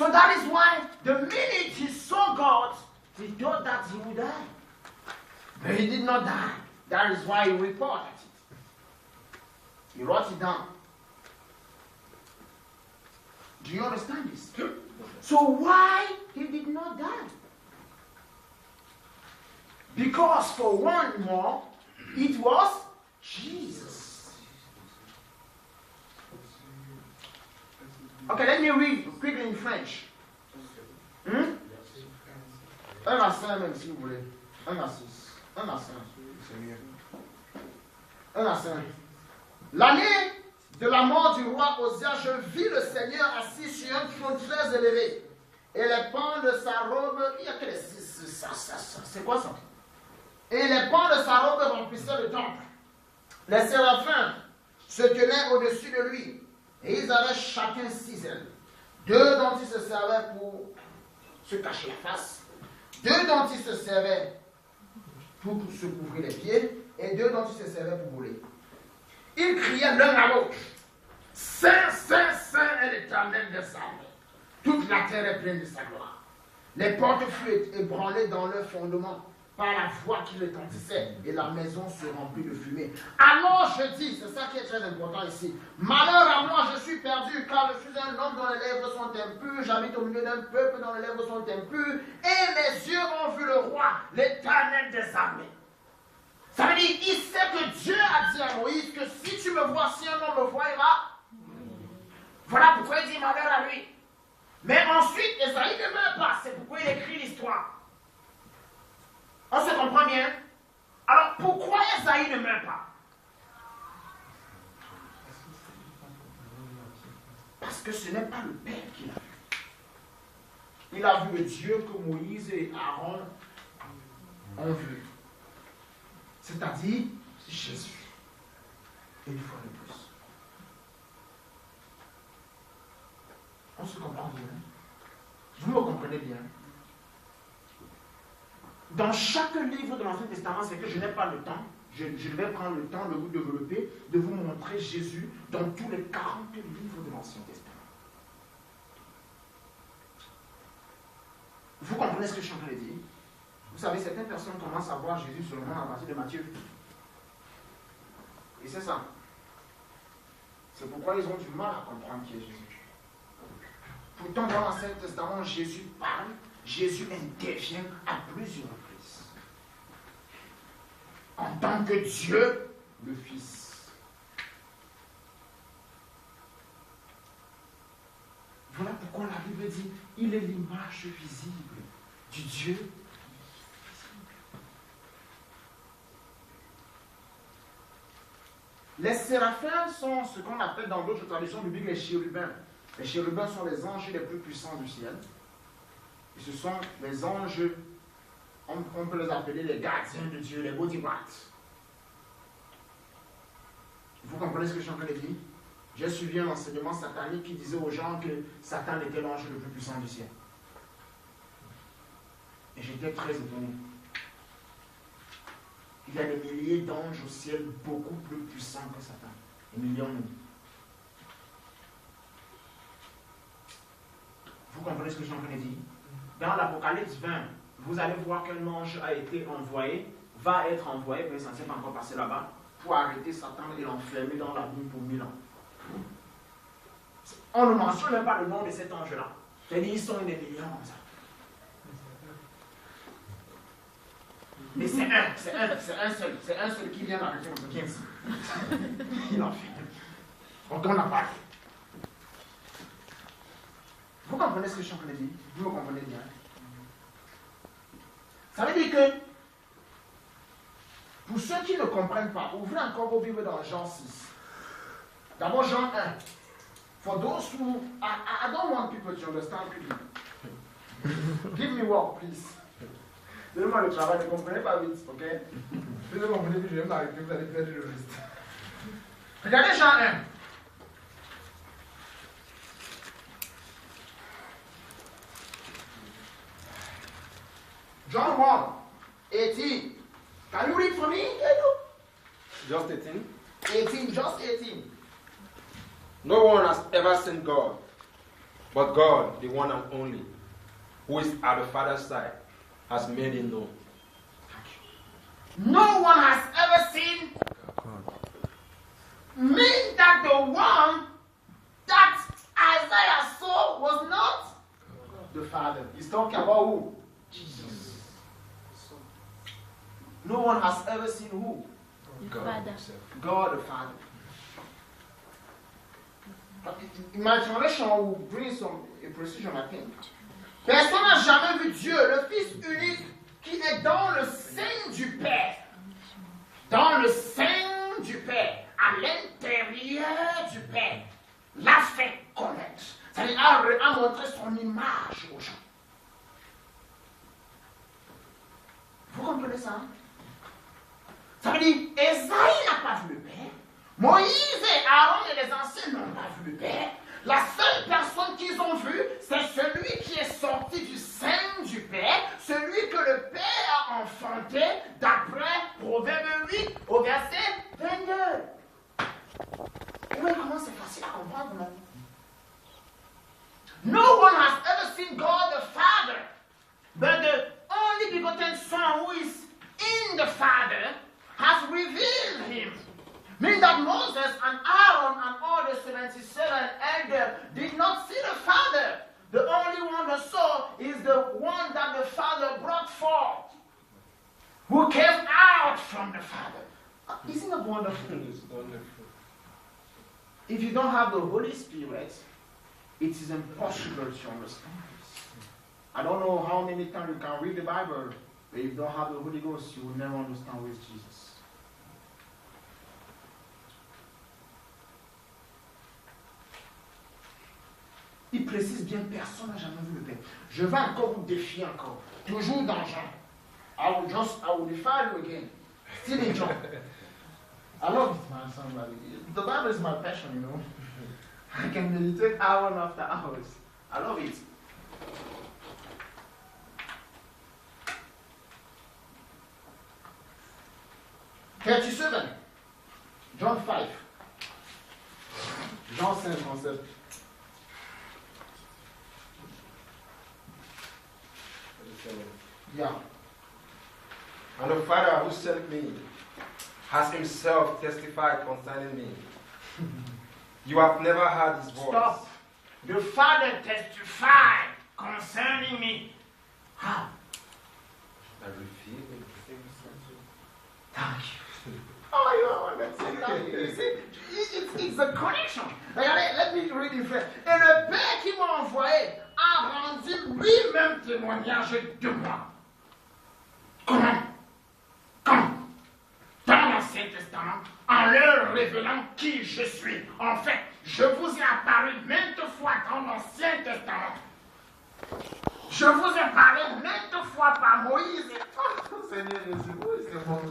So that is why the minute he saw God, he thought that he would die. But he did not die. That is why he reported it. He wrote it down. Do you understand this? So why he did not die? Because for one more, it was Jesus. Okay, let me read quickly in French. Un à 5 même si vous voulez. 1 à 6. 1 à 5. C'est mieux. 1 à 5. L'année de la mort du roi Osia, je vis le Seigneur assis sur un trône très élevé. Et les pans de sa robe, il y a que les 6, c'est quoi ça? Et les pans de sa robe remplissaient le temple. Les séraphins se tenaient au-dessus de lui. Et ils avaient chacun 6 ailes. 2 dont ils se servaient pour se cacher la face. 2 dont ils se servaient pour se couvrir les pieds. Et 2 dont ils se servaient pour voler. Ils criaient l'un à l'autre. Saint, Saint, Saint est l'Éternel des armées. Toute la terre est pleine de sa gloire. Les portes furent ébranlées dans leur fondement par la voix qui retentissait, et la maison se remplit de fumée. Alors je dis, c'est ça qui est très important ici, malheur à moi, je suis perdu, car je suis un homme dont les lèvres sont impures, j'habite au milieu d'un peuple dont les lèvres sont impures, et mes yeux ont vu le roi, l'Éternel des armées. Ça veut dire, il sait que Dieu a dit à Moïse que si tu me vois, si un homme me voit, il va. Voilà pourquoi il dit malheur à lui. Mais ensuite, Esaïe ne meurt pas, c'est pourquoi il écrit l'histoire. On se comprend bien? Alors, pourquoi Esaïe ne meurt pas? Parce que ce n'est pas le Père qui l'a vu. Il a vu le Dieu que Moïse et Aaron ont vu. C'est-à-dire Jésus. Et une fois de plus. On se comprend bien. Vous me comprenez bien. Dans chaque livre de l'Ancien Testament, c'est que je n'ai pas le temps, je vais prendre le temps de vous développer, de vous montrer Jésus dans tous les 40 livres de l'Ancien Testament. Vous comprenez ce que je suis en train de dire? Vous savez, certaines personnes commencent à voir Jésus seulement à partir de Matthieu. Et c'est ça. C'est pourquoi ils ont du mal à comprendre qui est Jésus. Pourtant, dans l'Ancien Testament, Jésus parle, Jésus intervient à plusieurs reprises. En tant que Dieu, le Fils. Voilà pourquoi la Bible dit, il est l'image visible du Dieu invisible. Les séraphins sont ce qu'on appelle dans d'autres traditions bibliques les chérubins. Les chérubins sont les anges les plus puissants du ciel. Et ce sont les anges, on peut les appeler les gardiens de Dieu, les bodyguards. Vous comprenez ce que je suis en train de dire? J'ai suivi un enseignement satanique qui disait aux gens que Satan était l'ange le plus puissant du ciel. Et j'étais très étonné. Il y a des milliers d'anges au ciel beaucoup plus puissants que Satan. Des millions. Vous comprenez ce que je suis en train de dire? Dans l'Apocalypse 20, vous allez voir qu'un ange a été envoyé, va être envoyé, mais ça ne s'est pas encore passé là-bas, pour arrêter Satan et l'enfermer dans la boue pour 1000 ans. On ne mentionne même pas le nom de cet ange-là. C'est-à-dire, ils sont des millions comme ça. Mais c'est un seul qui vient d'arrêter notre 15. Il en fait. Donc on n'a pas. Vous comprenez ce que je suis en train de dire? Vous me comprenez bien? Ça veut dire que, pour ceux qui ne comprennent pas, ouvrez encore vos Bibles dans Jean 6. D'abord Jean 1. For those who, I don't want people to understand quickly. Give me work, please. Donnez-moi le travail, ne comprenez pas vite, ok? Si vous comprenez vite, je vais m'arrêter, vous allez perdre le reste. Regardez Jean 1. John 1, 18. Can you read for me? Just 18. 18, just 18. No one has ever seen God. But God, the one and only, who is at the Father's side, has made it known. No one has ever seen. Means that the one that Isaiah saw was not the Father. He's talking about who? Jesus. No one has ever seen who? God. God the Father. In my translation, will bring some precision, I think. Personne n'a jamais vu Dieu, le Fils unique, qui est dans le sein du Père. Dans le sein du Père, à l'intérieur du Père, l'a fait connaître. C'est-à-dire, a montré son image aux gens. Vous comprenez ça? Ça veut dire, Esaïe n'a pas vu le Père. Moïse et Aaron et les anciens n'ont pas vu le Père. La seule personne qu'ils ont vue, c'est celui qui est sorti du sein du Père, celui que le Père a enfanté, d'après Proverbe 8 au verset 22. Vous voyez comment c'est facile à comprendre, non? No one has ever seen God the Father, but the only begotten Son who is in the Father has revealed him. Meaning that Moses and Aaron and all the 77 elders did not see the Father. The only one that saw is the one that the Father brought forth, who came out from the Father. Isn't that wonderful? It's wonderful. If you don't have the Holy Spirit, it is impossible to understand this. I don't know how many times you can read the Bible, but if you don't have the Holy Ghost, you will never understand who is Jesus. Il précise bien, personne n'a jamais vu le Père. Je vais encore vous défier encore. Toujours dans Jean. I will defy you again. Still in John. I love it, man, somebody. The Bible is my passion, you know. I can meditate hour after hours. I love it. (37) John 5. Jean 5, concept. Yeah. And the Father who sent me has himself testified concerning me. You have never heard his voice. Stop. The Father testified concerning me. How? I revealed it. Thank you. Oh, you understand? You see, it's a connection. Regardez, let me read it first. Et le Père qui m'a envoyé a rendu lui-même témoignage de moi. Comment? Dans l'Ancien Testament, en leur révélant qui je suis. En fait, je vous ai apparu maintes fois dans l'Ancien Testament. Je vous ai parlé maintes fois par Moïse. Oh, Seigneur Jésus, c'est bon.